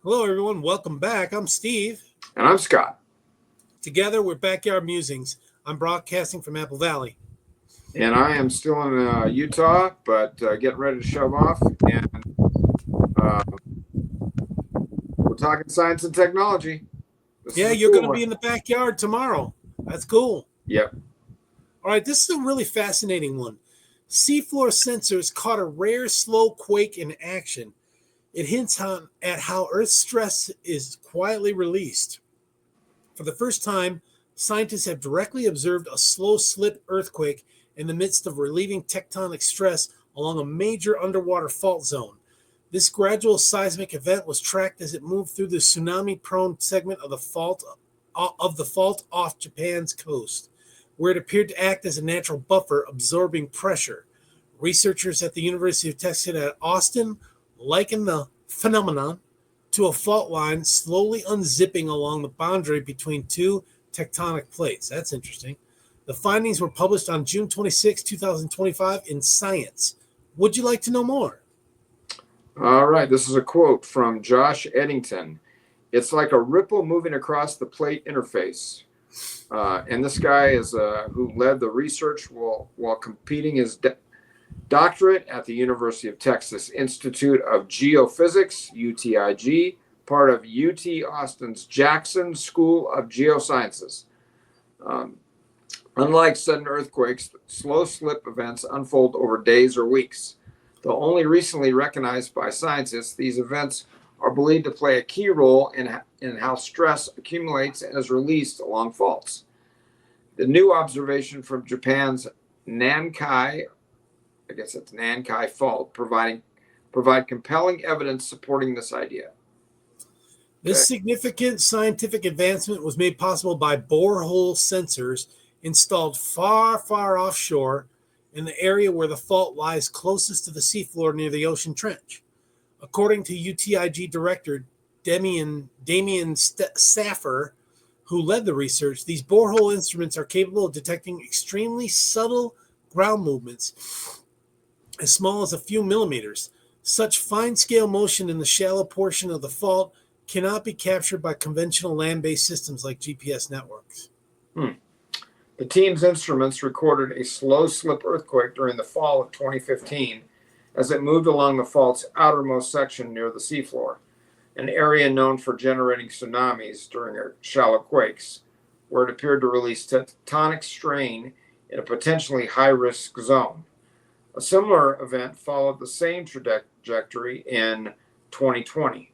Hello, everyone. Welcome back. I'm Steve. And I'm Scott. Together, we're Backyard Musings. I'm broadcasting from Apple Valley. And I am still in Utah, but getting ready to shove off. And uh, we're talking science and technology. This Yeah, is a you're cool going to be one. in the backyard tomorrow. That's cool. Yep. All right, this is a really fascinating one. Seafloor sensors caught a rare slow quake in action. It hints at how Earth's stress is quietly released. For the first time, scientists have directly observed a slow slip earthquake in the midst of relieving tectonic stress along a major underwater fault zone. This gradual seismic event was tracked as it moved through the tsunami-prone segment of the fault off Japan's coast, where it appeared to act as a natural buffer absorbing pressure. Researchers at the University of Texas at Austin likened the phenomenon to a fault line slowly unzipping along the boundary between two tectonic plates. That's interesting. The findings were published on June 26, 2025 in Science. Would you like to know more? All right. This is a quote from Josh Eddington. It's like a ripple moving across the plate interface. And this guy is who led the research while completing his doctorate at the University of Texas Institute of Geophysics, UTIG, part of UT Austin's Jackson School of Geosciences. Um, Unlike sudden earthquakes, slow slip events unfold over days or weeks. Though only recently recognized by scientists, these events are believed to play a key role in how stress accumulates and is released along faults. The new observation from Japan's Nankai, I guess it's Nankai Fault, provide compelling evidence supporting this idea. This significant scientific advancement was made possible by borehole sensors installed far, far offshore in the area where the fault lies closest to the seafloor near the ocean trench. According to UTIG director Damien Saffer, who led the research, these borehole instruments are capable of detecting extremely subtle ground movements as small as a few millimeters. Such fine-scale motion in the shallow portion of the fault cannot be captured by conventional land-based systems like GPS networks. The team's instruments recorded a slow slip earthquake during the fall of 2015 as it moved along the fault's outermost section near the seafloor, an area known for generating tsunamis during shallow quakes, where it appeared to release tectonic strain in a potentially high-risk zone. A similar event followed the same trajectory in 2020.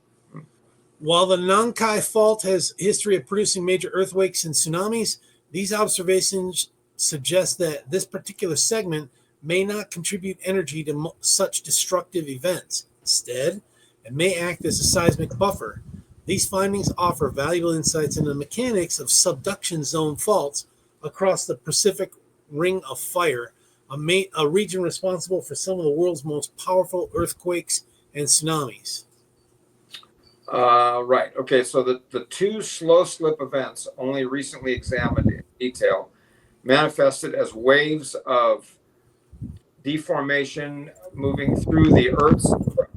While the Nankai Fault has a history of producing major earthquakes and tsunamis, these observations suggest that this particular segment may not contribute energy to such destructive events. Instead, it may act as a seismic buffer. These findings offer valuable insights into the mechanics of subduction zone faults across the Pacific Ring of Fire, a region responsible for some of the world's most powerful earthquakes and tsunamis. Right. Okay. So the two slow slip events, only recently examined in detail, manifested as waves of deformation moving through the Earth's crust,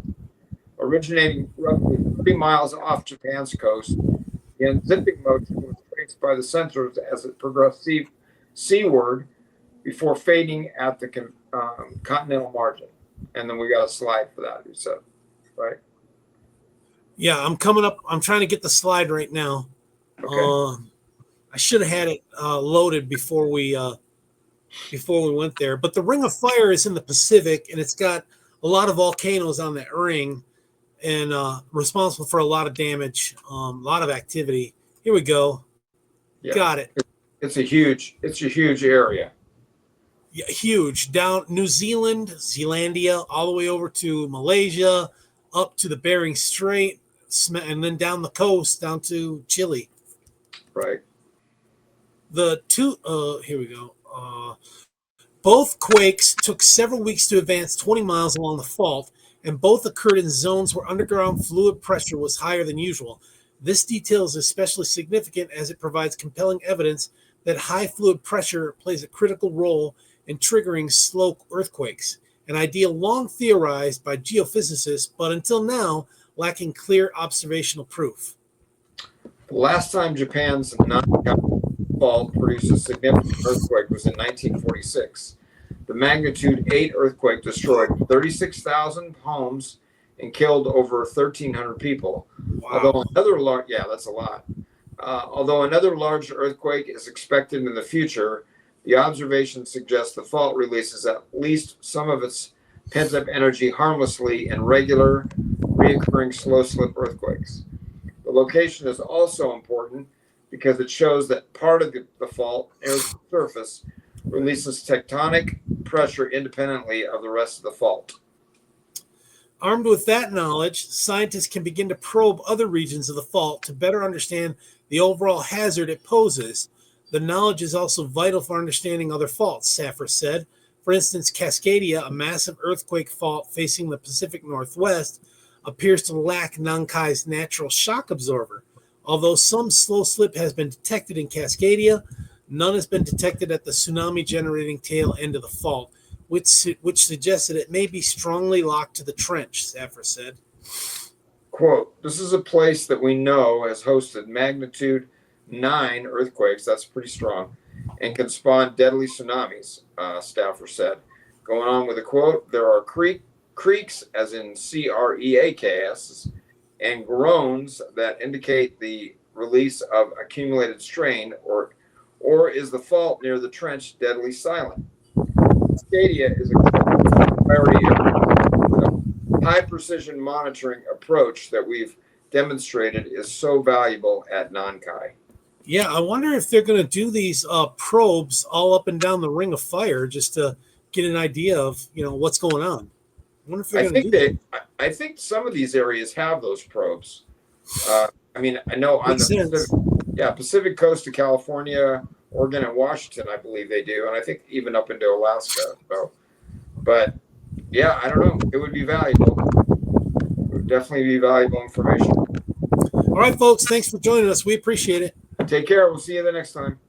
originating roughly 30 miles off Japan's coast. The unzipping motion was traced by the sensors as it progressed seaward before fading at the continental margin. And then we got a slide for that, you said, right? Yeah, I'm coming up. I'm trying to get the slide right now. Okay. I should have had it loaded before we went there. But the Ring of Fire is in the Pacific, and it's got a lot of volcanoes on that ring, and responsible for a lot of damage, a lot of activity. Here we go. Yeah. Got it. It's a huge area. Yeah, huge. Down New Zealand, Zealandia, all the way over to Malaysia, up to the Bering Strait, and then down the coast, down to Chile. Right. Here we go. Both quakes took several weeks to advance 20 miles along the fault, and both occurred in zones where underground fluid pressure was higher than usual. This detail is especially significant as it provides compelling evidence that high fluid pressure plays a critical role in triggering slow earthquakes, an idea long theorized by geophysicists, but until now lacking clear observational proof. The last time Japan's fault produced a significant earthquake was in 1946. The magnitude 8 earthquake destroyed 36,000 homes and killed over 1,300 people. Wow. That's a lot. Although another large earthquake is expected in the future, the observations suggest the fault releases at least some of its pent-up energy harmlessly in regular, reoccurring slow slip earthquakes. The location is also important because it shows that part of the fault near the surface releases tectonic pressure independently of the rest of the fault. Armed with that knowledge, scientists can begin to probe other regions of the fault to better understand the overall hazard it poses. The knowledge is also vital for understanding other faults, Seafloor said. For instance, Cascadia, a massive earthquake fault facing the Pacific Northwest, appears to lack Nankai's natural shock absorber. Although some slow slip has been detected in Cascadia, none has been detected at the tsunami-generating tail end of the fault, which suggests that it may be strongly locked to the trench, Seafloor said. Quote, this is a place that we know has hosted magnitude 9 earthquakes, that's pretty strong, and can spawn deadly tsunamis, Seafloor said. Going on with the quote, there are creaks, as in creaks, and groans that indicate the release of accumulated strain, or is the fault near the trench deadly silent? Cascadia is a priority area. High precision monitoring approach that we've demonstrated is so valuable at Nankai. Yeah, I wonder if they're going to do these probes all up and down the Ring of Fire just to get an idea of what's going on. I wonder if they're going to do that. I think some of these areas have those probes. I know on the Pacific coast of California, Oregon, and Washington, I believe they do, and I think even up into Alaska. So, but yeah, I don't know. It would be valuable. It would definitely be valuable information. All right, folks. Thanks for joining us. We appreciate it. Take care. We'll see you the next time.